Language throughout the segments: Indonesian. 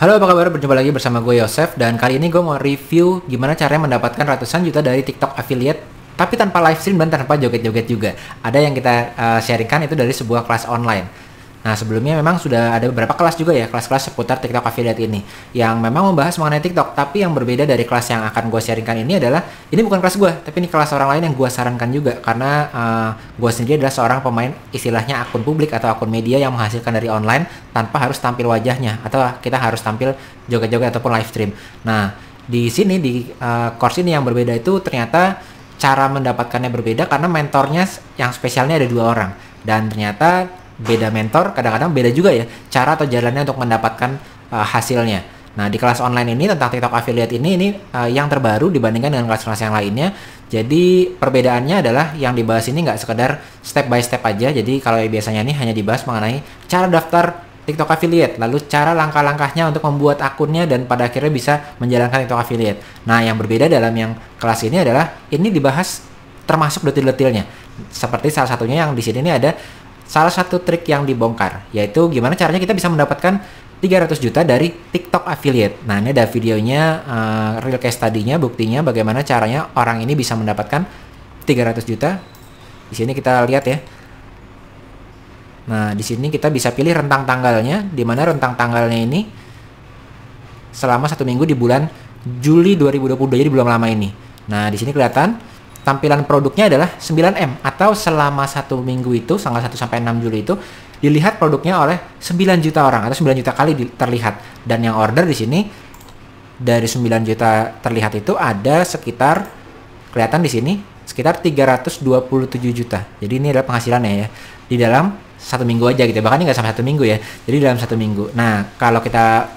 Halo, apa kabar? Berjumpa lagi bersama gue Yosef, dan kali ini gue mau review gimana caranya mendapatkan ratusan juta dari TikTok affiliate tapi tanpa live stream dan tanpa joget-joget juga. Ada yang kita sharingkan itu dari sebuah kelas online. Nah, sebelumnya memang sudah ada beberapa kelas juga ya, kelas-kelas seputar TikTok affiliate ini yang memang membahas mengenai TikTok, tapi yang berbeda dari kelas yang akan gue sharingkan ini adalah ini bukan kelas gue, tapi ini kelas orang lain yang gue sarankan juga karena gue sendiri adalah seorang pemain istilahnya akun publik atau akun media yang menghasilkan dari online tanpa harus tampil wajahnya atau kita harus tampil joget-joget ataupun live stream. Nah, di sini di course ini yang berbeda itu ternyata cara mendapatkannya berbeda karena mentornya yang spesialnya ada 2 orang, dan ternyata beda mentor, kadang-kadang beda juga ya cara atau jalannya untuk mendapatkan hasilnya. Nah, di kelas online ini tentang TikTok affiliate ini yang terbaru dibandingkan dengan kelas-kelas yang lainnya. Jadi perbedaannya adalah yang dibahas ini nggak sekedar step by step aja. Jadi kalau biasanya ini hanya dibahas mengenai cara daftar TikTok affiliate, lalu cara langkah-langkahnya untuk membuat akunnya dan pada akhirnya bisa menjalankan TikTok affiliate. Nah, yang berbeda dalam yang kelas ini adalah ini dibahas termasuk detil-detilnya. Seperti salah satunya yang di sini ini ada salah satu trik yang dibongkar, yaitu gimana caranya kita bisa mendapatkan 300 juta dari TikTok affiliate. Nah, ini ada videonya, real case study-nya, buktinya bagaimana caranya orang ini bisa mendapatkan 300 juta. Di sini kita lihat ya. Nah, di sini kita bisa pilih rentang tanggalnya, di mana rentang tanggalnya ini selama 1 minggu di bulan Juli 2022, jadi belum lama ini. Nah, di sini kelihatan tampilan produknya adalah 9M atau selama 1 minggu itu, tanggal 1 sampai 6 Juli itu dilihat produknya oleh 9 juta orang atau 9 juta kali terlihat. Dan yang order di sini dari 9 juta terlihat itu ada sekitar, kelihatan di sini sekitar 327 juta. Jadi ini adalah penghasilannya ya di dalam 1 minggu aja gitu ya. Bahkan ini nggak sampai 1 minggu ya. Jadi dalam 1 minggu. Nah, kalau kita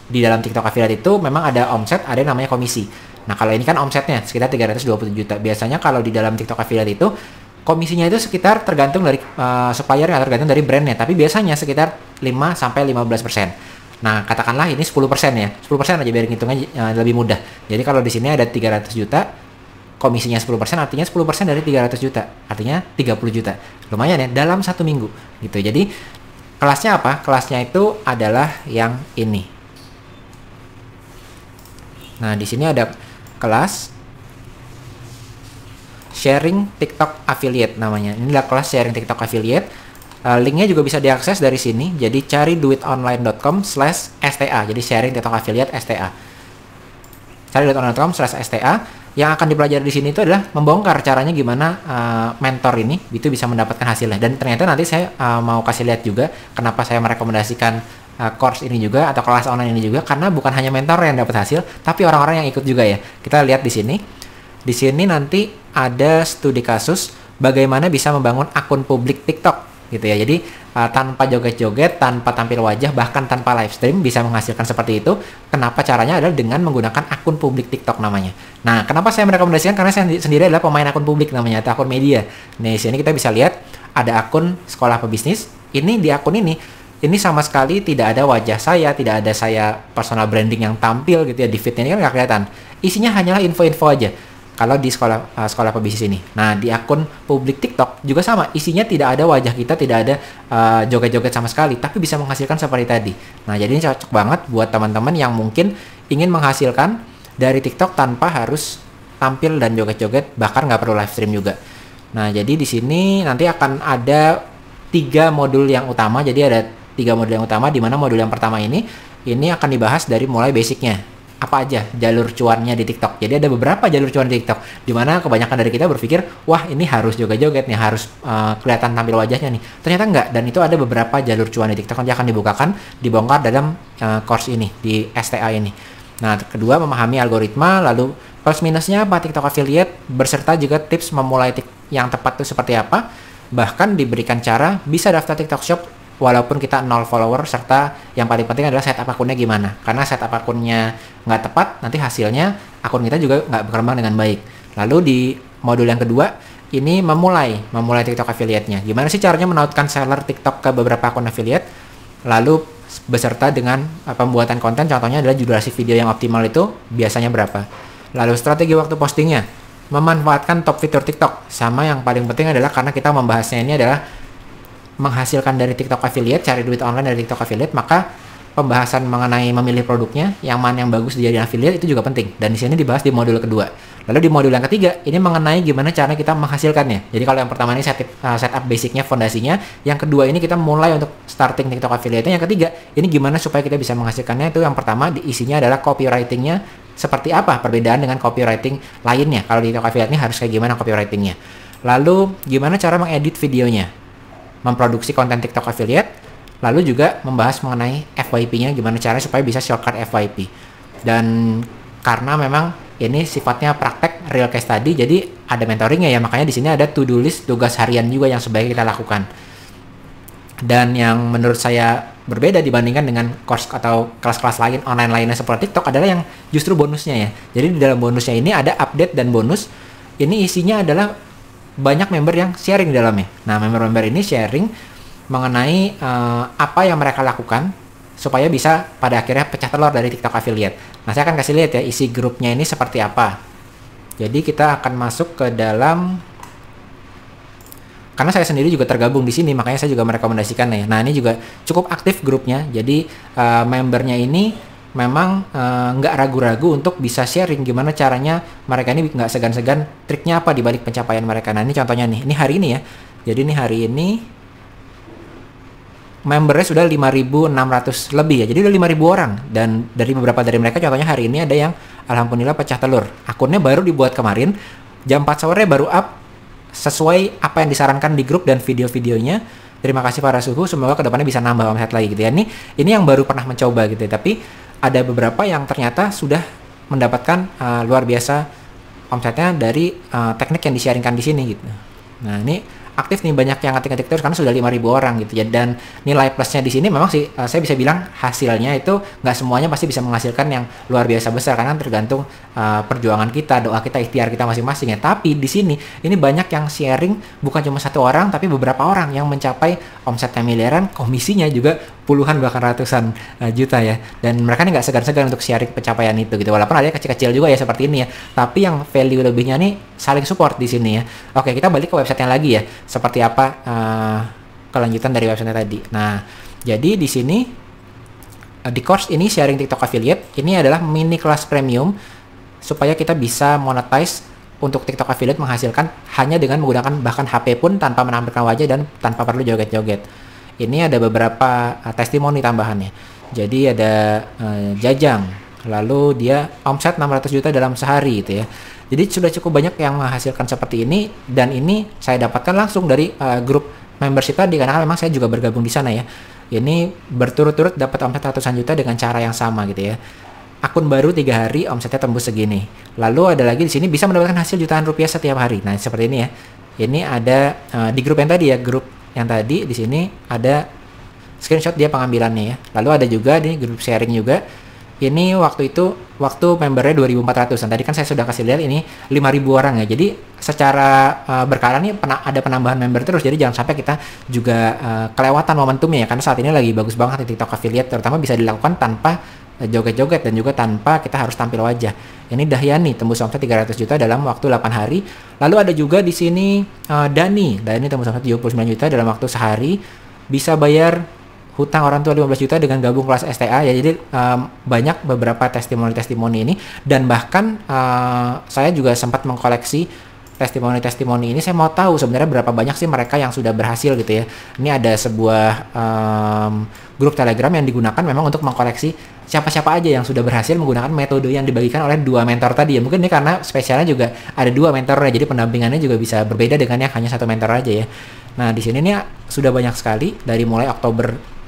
di dalam TikTok affiliate itu memang ada omset, ada yang namanya komisi. Nah, kalau ini kan omsetnya sekitar 320 juta. Biasanya kalau di dalam TikTok affiliate itu komisinya itu sekitar tergantung dari supplier atau tergantung dari brandnya. Tapi biasanya sekitar 5-15%. Nah, katakanlah ini 10% ya. 10% aja biar ngitungnya lebih mudah. Jadi kalau di sini ada 300 juta, komisinya 10%, artinya 10% dari 300 juta. Artinya 30 juta. Lumayan ya dalam 1 minggu gitu. Jadi kelasnya apa? Kelasnya itu adalah yang ini. Nah, di sini ada kelas sharing TikTok affiliate namanya. Ini adalah kelas sharing TikTok affiliate. Linknya juga bisa diakses dari sini. Jadi cari duitonline.com/sta. Jadi sharing TikTok affiliate STA. Cari duitonline.com/sta. Yang akan dipelajari di sini itu adalah membongkar caranya gimana mentor ini itu bisa mendapatkan hasilnya. Dan ternyata nanti saya mau kasih lihat juga kenapa saya merekomendasikan course ini juga atau kelas online ini juga, karena bukan hanya mentor yang dapat hasil, tapi orang-orang yang ikut juga ya. Kita lihat di sini. Di sini nanti ada studi kasus bagaimana bisa membangun akun publik TikTok gitu ya. Jadi tanpa joget-joget, tanpa tampil wajah, bahkan tanpa live stream bisa menghasilkan seperti itu. Kenapa caranya adalah dengan menggunakan akun publik TikTok namanya. Nah, kenapa saya merekomendasikan? Karena saya sendiri adalah pemain akun publik namanya atau akun media. Nah, di sini kita bisa lihat ada akun sekolah pebisnis. Ini di akun ini sama sekali tidak ada wajah saya, tidak ada saya personal branding yang tampil gitu ya, di feed-nya ini kan nggak kelihatan. Isinya hanyalah info-info aja kalau di sekolah pebisnis ini. Nah, di akun publik TikTok juga sama, isinya tidak ada wajah kita, tidak ada joget-joget sama sekali, tapi bisa menghasilkan seperti tadi. Nah, jadi ini cocok banget buat teman-teman yang mungkin ingin menghasilkan dari TikTok tanpa harus tampil dan joget-joget, bahkan nggak perlu live stream juga. Nah, jadi di sini nanti akan ada 3 modul yang utama. Jadi ada 3 modul yang utama, di mana modul yang pertama ini akan dibahas dari mulai basicnya. Apa aja jalur cuannya di TikTok. Jadi ada beberapa jalur cuan di TikTok, di mana kebanyakan dari kita berpikir, wah ini harus joget-joget nih, harus kelihatan tampil wajahnya nih. Ternyata enggak, dan itu ada beberapa jalur cuan di TikTok yang akan dibukakan, dibongkar dalam course ini, di STA ini. Nah, kedua, memahami algoritma, lalu plus minusnya apa TikTok affiliate, beserta juga tips memulai yang tepat itu seperti apa. Bahkan diberikan cara bisa daftar TikTok Shop walaupun kita 0 follower, serta yang paling penting adalah setup akunnya gimana. Karena setup akunnya nggak tepat, nanti hasilnya akun kita juga nggak berkembang dengan baik. Lalu di modul yang kedua, ini memulai TikTok affiliate-nya. Gimana sih caranya menautkan seller TikTok ke beberapa akun affiliate? Lalu beserta dengan pembuatan konten, contohnya adalah durasi video yang optimal itu biasanya berapa. Lalu strategi waktu postingnya, memanfaatkan top fitur TikTok. Sama yang paling penting adalah karena kita membahasnya ini adalah menghasilkan dari TikTok affiliate, cari duit online dari TikTok affiliate, maka pembahasan mengenai memilih produknya, yang mana yang bagus dijadiin affiliate itu juga penting. Dan di sini dibahas di modul kedua. Lalu di modul yang ketiga, ini mengenai gimana cara kita menghasilkannya. Jadi kalau yang pertama ini setup basicnya, fondasinya. Yang kedua ini kita mulai untuk starting TikTok affiliate. Yang ketiga, ini gimana supaya kita bisa menghasilkannya. Itu yang pertama, isinya adalah copywritingnya seperti apa perbedaan dengan copywriting lainnya. Kalau di TikTok affiliate ini harus kayak gimana copywritingnya. Lalu gimana cara mengedit videonya, memproduksi konten TikTok affiliate. Lalu juga membahas mengenai FYP-nya, gimana caranya supaya bisa shortcut FYP. Dan karena memang ini sifatnya praktek real case study, jadi ada mentoringnya ya, makanya di sini ada to-do list, tugas harian juga yang sebaiknya kita lakukan. Dan yang menurut saya berbeda dibandingkan dengan course atau kelas-kelas lain online lainnya seperti TikTok adalah yang justru bonusnya ya. Jadi di dalam bonusnya ini ada update dan bonus. Ini isinya adalah banyak member yang sharing di dalamnya. Nah, member-member ini sharing mengenai apa yang mereka lakukan supaya bisa pada akhirnya pecah telur dari TikTok affiliate. Nah, saya akan kasih lihat ya isi grupnya ini seperti apa. Jadi kita akan masuk ke dalam, karena saya sendiri juga tergabung di sini, makanya saya juga merekomendasikan ya. Nah, ini juga cukup aktif grupnya. Jadi membernya ini memang nggak ragu-ragu untuk bisa sharing gimana caranya mereka ini nggak segan-segan triknya apa di balik pencapaian mereka. Nah, ini contohnya nih. Ini hari ini ya. Jadi ini hari ini membernya sudah 5.600 lebih ya, jadi udah 5.000 orang. Dan dari beberapa dari mereka, contohnya hari ini ada yang alhamdulillah pecah telur. Akunnya baru dibuat kemarin, jam 4 sore baru up, sesuai apa yang disarankan di grup dan video-videonya. Terima kasih para suhu, semoga kedepannya bisa nambah omset lagi gitu ya. Ini yang baru pernah mencoba gitu ya, tapi ada beberapa yang ternyata sudah mendapatkan luar biasa omsetnya dari teknik yang di-sharingkan di sini gitu. Nah, ini aktif nih, banyak yang ngetik-ngetik terus karena sudah 5.000 orang gitu ya. Dan nilai plusnya di sini memang sih saya bisa bilang hasilnya itu nggak semuanya pasti bisa menghasilkan yang luar biasa besar, karena tergantung perjuangan kita, doa kita, ikhtiar kita masing-masing ya. Tapi di sini ini banyak yang sharing, bukan cuma satu orang tapi beberapa orang yang mencapai omsetnya miliaran, komisinya juga puluhan bahkan ratusan juta ya. Dan mereka ini nggak segan-segan untuk sharing pencapaian itu gitu, walaupun ada yang kecil-kecil juga ya seperti ini ya. Tapi yang value lebihnya nih saling support di sini ya. Oke, kita balik ke websitenya lagi ya. Seperti apa kelanjutan dari websitenya tadi. Nah, jadi di sini di course ini sharing TikTok affiliate ini adalah mini kelas premium supaya kita bisa monetize untuk TikTok affiliate, menghasilkan hanya dengan menggunakan bahkan HP pun tanpa menampilkan wajah dan tanpa perlu joget-joget. Ini ada beberapa testimoni tambahannya. Jadi ada Jajang, lalu dia omset 600 juta dalam sehari gitu ya. Jadi sudah cukup banyak yang menghasilkan seperti ini, dan ini saya dapatkan langsung dari grup membership tadi, karena memang saya juga bergabung di sana ya. Ini berturut-turut dapat omset ratusan juta dengan cara yang sama gitu ya. Akun baru 3 hari omsetnya tembus segini. Lalu ada lagi di sini bisa mendapatkan hasil jutaan rupiah setiap hari. Nah, seperti ini ya. Ini ada di grup yang tadi ya, grup yang tadi di sini ada screenshot dia pengambilannya ya. Lalu ada juga di grup sharing juga. Ini waktu membernya 2.400. Tadi kan saya sudah kasih lihat ini 5.000 orang ya. Jadi secara berkala nih ada penambahan member terus. Jadi jangan sampai kita juga kelewatan momentumnya ya. Karena saat ini lagi bagus banget di TikTok affiliate, terutama bisa dilakukan tanpa joget-joget dan juga tanpa kita harus tampil wajah. Ini Dahyani tembus omset 300 juta dalam waktu 8 hari. Lalu ada juga di sini Dani tembus omset 79 juta dalam waktu sehari. Bisa bayar hutang orang tua 15 juta dengan gabung kelas STA ya. Jadi banyak beberapa testimoni-testimoni ini, dan bahkan saya juga sempat mengkoleksi testimoni-testimoni ini. Saya mau tahu sebenarnya berapa banyak sih mereka yang sudah berhasil gitu ya. Ini ada sebuah grup Telegram yang digunakan memang untuk mengkoleksi siapa-siapa aja yang sudah berhasil menggunakan metode yang dibagikan oleh 2 mentor tadi ya. Mungkin ini karena spesialnya juga ada 2 mentornya, jadi pendampingannya juga bisa berbeda dengan yang hanya 1 mentor aja ya. Nah, di sini nih sudah banyak sekali dari mulai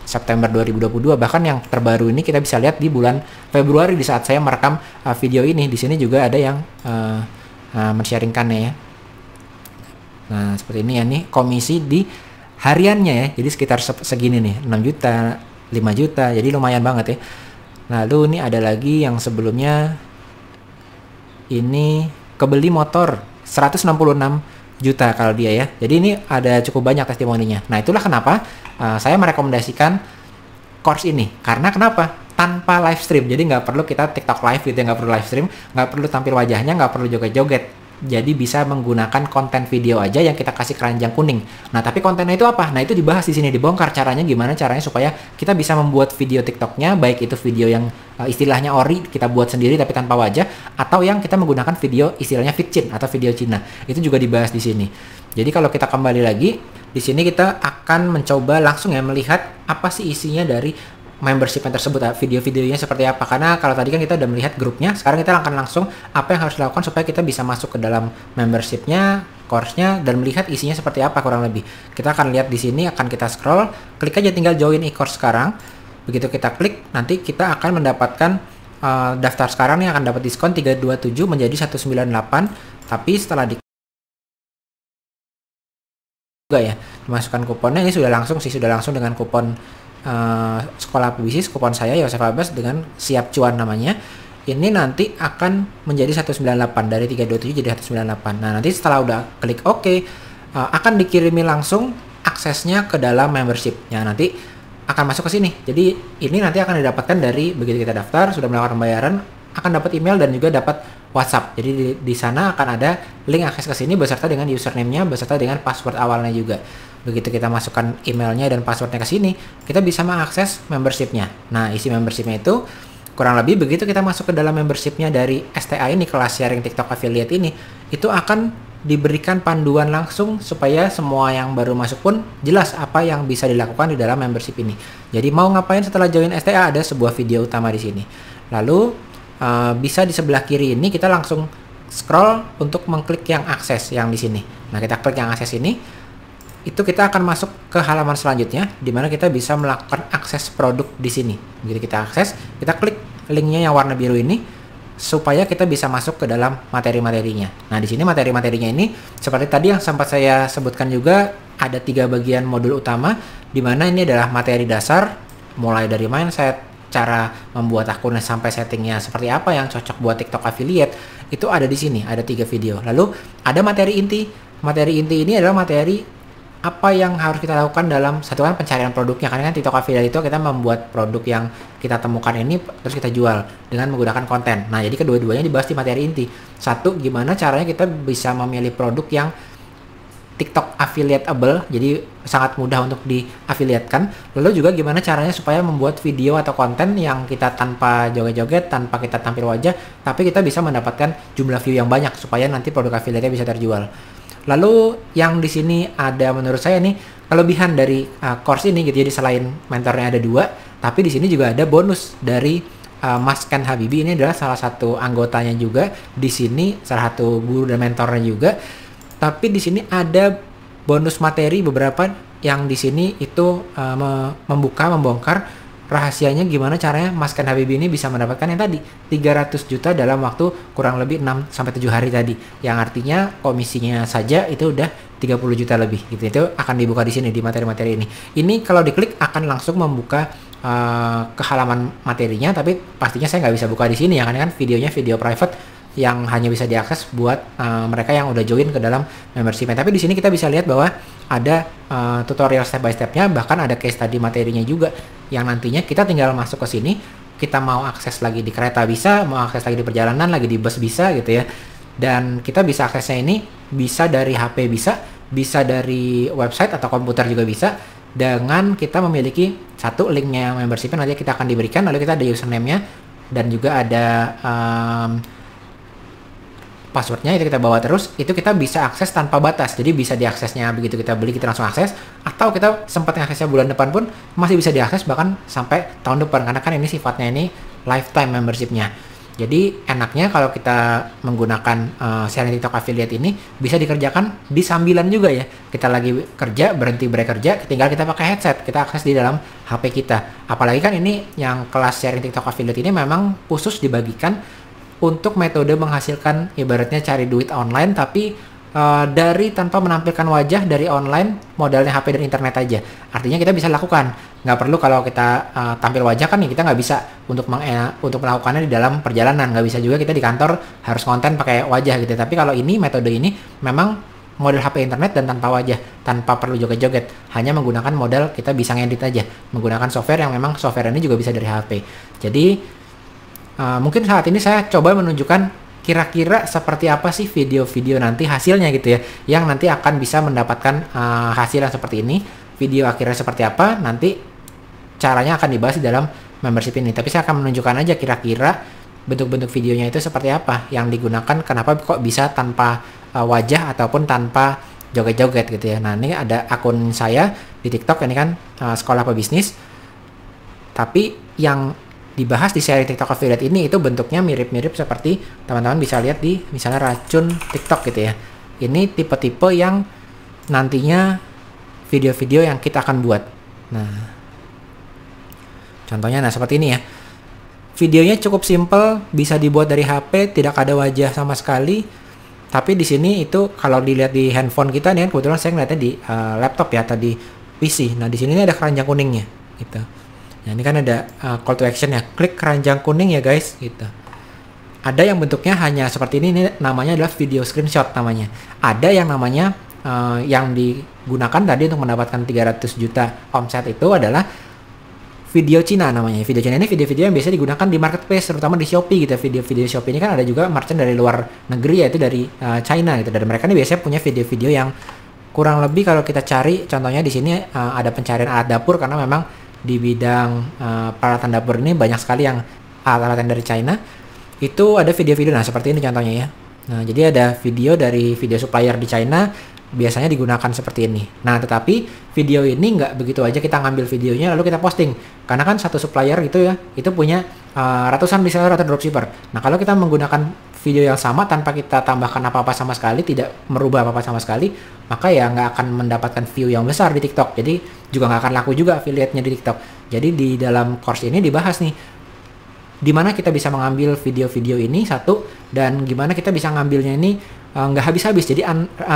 September 2022, bahkan yang terbaru ini kita bisa lihat di bulan Februari di saat saya merekam video ini. Di sini juga ada yang men-sharingkannya ya. Nah, seperti ini ya, nih komisi di hariannya ya. Jadi sekitar segini nih, 6 juta, 5 juta, jadi lumayan banget ya. Lalu ini ada lagi yang sebelumnya, ini kebeli motor 166 juta kalau dia ya. Jadi ini ada cukup banyak testimoninya. Nah, itulah kenapa saya merekomendasikan course ini. Karena kenapa? Tanpa live stream. Jadi nggak perlu kita TikTok live gitu ya, nggak perlu live stream, nggak perlu tampil wajahnya, nggak perlu joget-joget. jadi bisa menggunakan konten video aja yang kita kasih keranjang kuning. Nah, tapi kontennya itu apa? Nah, itu dibahas di sini, dibongkar caranya gimana caranya supaya kita bisa membuat video TikToknya, baik itu video yang istilahnya ori, kita buat sendiri tapi tanpa wajah, atau yang kita menggunakan video istilahnya Vidchin atau video Cina. Itu juga dibahas di sini. Jadi kalau kita kembali lagi, di sini kita akan mencoba langsung ya melihat apa sih isinya dari membership yang tersebut, video-videonya seperti apa. Karena kalau tadi kan kita udah melihat grupnya, sekarang kita akan langsung apa yang harus dilakukan supaya kita bisa masuk ke dalam membershipnya, course-nya, dan melihat isinya seperti apa kurang lebih. Kita akan lihat di sini, akan kita scroll, klik aja tinggal join e-course sekarang. Begitu kita klik, nanti kita akan mendapatkan daftar sekarang nih akan dapat diskon 327 menjadi 198, tapi setelah di juga ya, dimasukkan kuponnya, ini sudah langsung dengan kupon sekolah bisnis, kupon saya Yosef Abbas dengan siap cuan namanya. Ini nanti akan menjadi 198, dari 327 jadi 198. Nah, nanti setelah udah klik OK, akan dikirimi langsung aksesnya ke dalam membership. Ya, nanti akan masuk ke sini. Jadi ini nanti akan didapatkan dari begitu kita daftar, sudah melakukan pembayaran, akan dapat email dan juga dapat WhatsApp. Jadi di sana akan ada link akses ke sini beserta dengan username-nya, beserta dengan password awalnya juga. Begitu kita masukkan emailnya dan passwordnya ke sini, kita bisa mengakses membership-nya. Nah, isi membership-nya itu kurang lebih begitu kita masuk ke dalam membership-nya dari STA ini, kelas sharing TikTok affiliate ini, itu akan diberikan panduan langsung supaya semua yang baru masuk pun jelas apa yang bisa dilakukan di dalam membership ini. Jadi mau ngapain setelah join STA, ada sebuah video utama di sini. Lalu bisa di sebelah kiri ini kita langsung scroll untuk mengklik yang akses yang di sini. Nah, kita klik yang akses ini, itu kita akan masuk ke halaman selanjutnya di mana kita bisa melakukan akses produk di sini. Begitu kita akses, kita klik linknya yang warna biru ini supaya kita bisa masuk ke dalam materi-materinya. Nah, di sini materi-materinya ini seperti tadi yang sempat saya sebutkan juga, ada 3 bagian modul utama di mana ini adalah materi dasar mulai dari mindset, cara membuat akunnya sampai settingnya seperti apa yang cocok buat TikTok affiliate. Itu ada di sini, ada 3 video. Lalu ada materi inti. Materi inti ini adalah materi apa yang harus kita lakukan dalam satu kan pencarian produknya. Karena kan TikTok affiliate itu kita membuat produk yang kita temukan ini terus kita jual dengan menggunakan konten. Nah, jadi kedua-duanya dibahas di materi inti. Satu, gimana caranya kita bisa memilih produk yang TikTok affiliateable, jadi sangat mudah untuk diafiliatkan. Lalu juga gimana caranya supaya membuat video atau konten yang kita tanpa joget-joget, tanpa kita tampil wajah, tapi kita bisa mendapatkan jumlah view yang banyak supaya nanti produk affiliate-nya bisa terjual. Lalu yang di sini ada menurut saya nih kelebihan dari course ini gitu. Jadi selain mentornya ada 2, tapi di sini juga ada bonus dari Mas Ken Habibi. Ini adalah salah satu anggotanya juga di sini, salah satu guru dan mentornya juga. Tapi di sini ada bonus materi beberapa yang di sini itu membongkar rahasianya gimana caranya Mas Ken Habibi ini bisa mendapatkan yang tadi 300 juta dalam waktu kurang lebih 6-7 hari tadi, yang artinya komisinya saja itu udah 30 juta lebih gitu. Itu akan dibuka di sini di materi-materi ini. Ini kalau diklik akan langsung membuka ke halaman materinya, tapi pastinya saya nggak bisa buka di sini ya, karena kan videonya video private yang hanya bisa diakses buat mereka yang udah join ke dalam membershipnya. Tapi di sini kita bisa lihat bahwa ada tutorial step by stepnya, bahkan ada case study materinya juga, yang nantinya kita tinggal masuk ke sini, kita mau akses lagi di kereta bisa, mau akses lagi di perjalanan, lagi di bus bisa gitu ya. Dan kita bisa aksesnya ini bisa dari HP bisa dari website atau komputer juga bisa, dengan kita memiliki satu linknya membershipnya nanti kita akan diberikan, lalu kita ada username-nya dan juga ada passwordnya, itu kita bawa terus, itu kita bisa akses tanpa batas. Jadi bisa diaksesnya begitu kita beli kita langsung akses, atau kita sempat aksesnya bulan depan pun masih bisa diakses bahkan sampai tahun depan, karena kan ini sifatnya ini lifetime membershipnya. Jadi enaknya kalau kita menggunakan sharing TikTok affiliate ini bisa dikerjakan di sambilan juga ya. Kita lagi kerja, berhenti break kerja, tinggal kita pakai headset, kita akses di dalam HP kita. Apalagi kan ini yang kelas sharing TikTok affiliate ini memang khusus dibagikan untuk metode menghasilkan ibaratnya cari duit online, tapi dari tanpa menampilkan wajah, dari online, modalnya HP dan internet aja. Artinya kita bisa lakukan, nggak perlu kalau kita tampil wajah kan kita nggak bisa untuk melakukannya di dalam perjalanan, nggak bisa juga kita di kantor harus konten pakai wajah gitu. Tapi kalau ini metode ini memang modal HP internet dan tanpa wajah, tanpa perlu joget-joget, hanya menggunakan modal kita bisa ngedit aja, menggunakan software yang memang software ini juga bisa dari HP. Jadi mungkin saat ini saya coba menunjukkan kira-kira seperti apa sih video-video nanti hasilnya gitu ya, yang nanti akan bisa mendapatkan hasil yang seperti ini. Video akhirnya seperti apa, nanti caranya akan dibahas di dalam membership ini. Tapi saya akan menunjukkan aja kira-kira bentuk-bentuk videonya itu seperti apa yang digunakan, kenapa kok bisa tanpa wajah ataupun tanpa joget-joget gitu ya. Nah, ini ada akun saya di TikTok, ini kan Sekolah Pebisnis. Tapi yang dibahas di seri TikTok Affiliate ini itu bentuknya mirip-mirip seperti teman-teman bisa lihat di misalnya racun TikTok gitu ya. Ini tipe-tipe yang nantinya video-video yang kita akan buat. Nah, contohnya seperti ini ya. Videonya cukup simple, bisa dibuat dari HP, tidak ada wajah sama sekali. Tapi di sini itu kalau dilihat di handphone kita nih, kebetulan saya ngeliatnya di laptop ya atau di PC. Nah, di sini ini ada keranjang kuningnya gitu. Nah, ini kan ada call to action ya, klik keranjang kuning ya guys gitu. Ada yang bentuknya hanya seperti ini namanya adalah video screenshot namanya. Ada yang namanya yang digunakan tadi untuk mendapatkan 300 juta omset itu adalah video Cina namanya. Video Cina ini video-video yang biasa digunakan di marketplace, terutama di Shopee gitu. Video-video Shopee ini kan ada juga merchant dari luar negeri, yaitu dari China gitu. Dan mereka ini biasanya punya video-video yang kurang lebih kalau kita cari, contohnya di sini ada pencarian alat dapur, karena memang di bidang peralatan dapur ini banyak sekali yang alat-alat dari China. Itu ada video-video, nah seperti ini contohnya ya. Nah, jadi ada video dari video supplier di China, biasanya digunakan seperti ini. Nah, tetapi video ini nggak begitu aja kita ngambil videonya lalu kita posting. Karena kan satu supplier gitu ya, itu punya ratusan reseller atau dropshipper. Nah, kalau kita menggunakan video yang sama tanpa kita tambahkan apa-apa sama sekali, tidak merubah apa-apa sama sekali, maka ya nggak akan mendapatkan view yang besar di TikTok. Jadi juga nggak akan laku juga affiliate-nya di TikTok. Jadi di dalam course ini dibahas nih, di mana kita bisa mengambil video-video ini satu, dan gimana kita bisa ngambilnya ini nggak habis-habis. Jadi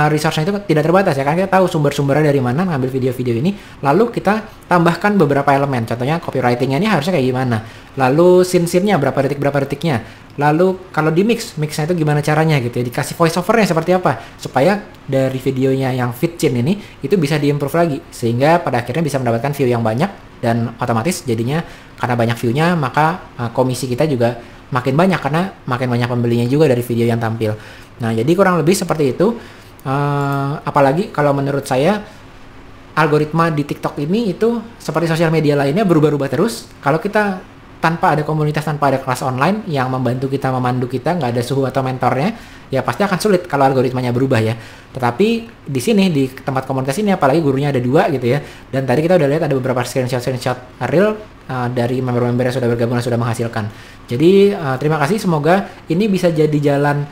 resource-nya itu tidak terbatas ya, karena kita tahu sumber-sumbernya dari mana ngambil video-video ini, lalu kita tambahkan beberapa elemen. Contohnya copywriting-nya ini harusnya kayak gimana, lalu scene-nya berapa detiknya, lalu kalau di mix-nya itu gimana caranya gitu ya, dikasih voice over-nya seperti apa, supaya dari videonya yang fit scene ini itu bisa diimprove lagi, sehingga pada akhirnya bisa mendapatkan view yang banyak, dan otomatis jadinya karena banyak view-nya maka komisi kita juga makin banyak, karena makin banyak pembelinya juga dari video yang tampil. Nah, jadi kurang lebih seperti itu. Apalagi kalau menurut saya algoritma di TikTok ini itu seperti sosial media lainnya, berubah-ubah terus. Kalau kita tanpa ada komunitas, tanpa ada kelas online yang membantu kita, memandu kita, nggak ada suhu atau mentornya, ya pasti akan sulit kalau algoritmanya berubah ya. Tetapi di sini, di tempat komunitas ini, apalagi gurunya ada 2 gitu ya, dan tadi kita udah lihat ada beberapa screenshot real dari member-member yang sudah bergabung dan sudah menghasilkan. Jadi terima kasih, semoga ini bisa jadi jalan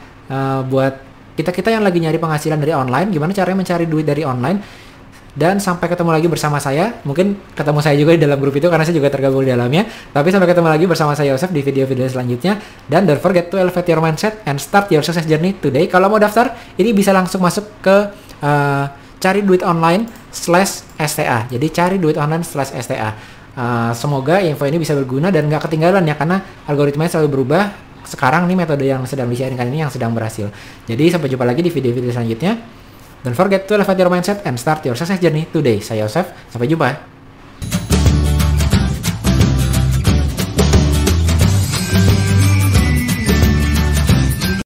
buat kita yang lagi nyari penghasilan dari online, gimana caranya mencari duit dari online. Dan sampai ketemu lagi bersama saya. Mungkin ketemu saya juga di dalam grup itu karena saya juga tergabung di dalamnya. Tapi sampai ketemu lagi bersama saya Yosef di video-video selanjutnya. Dan don't forget to elevate your mindset and start your success journey today. Kalau mau daftar, ini bisa langsung masuk ke cari duit online/STA. Jadi cari duit online/STA. Semoga info ini bisa berguna dan nggak ketinggalan ya, karena algoritmanya selalu berubah. Sekarang nih metode yang sedang di-sharingkan ini yang sedang berhasil. Jadi sampai jumpa lagi di video-video selanjutnya. Don't forget to elevate your mindset and start your success journey today. Saya Yosef, sampai jumpa.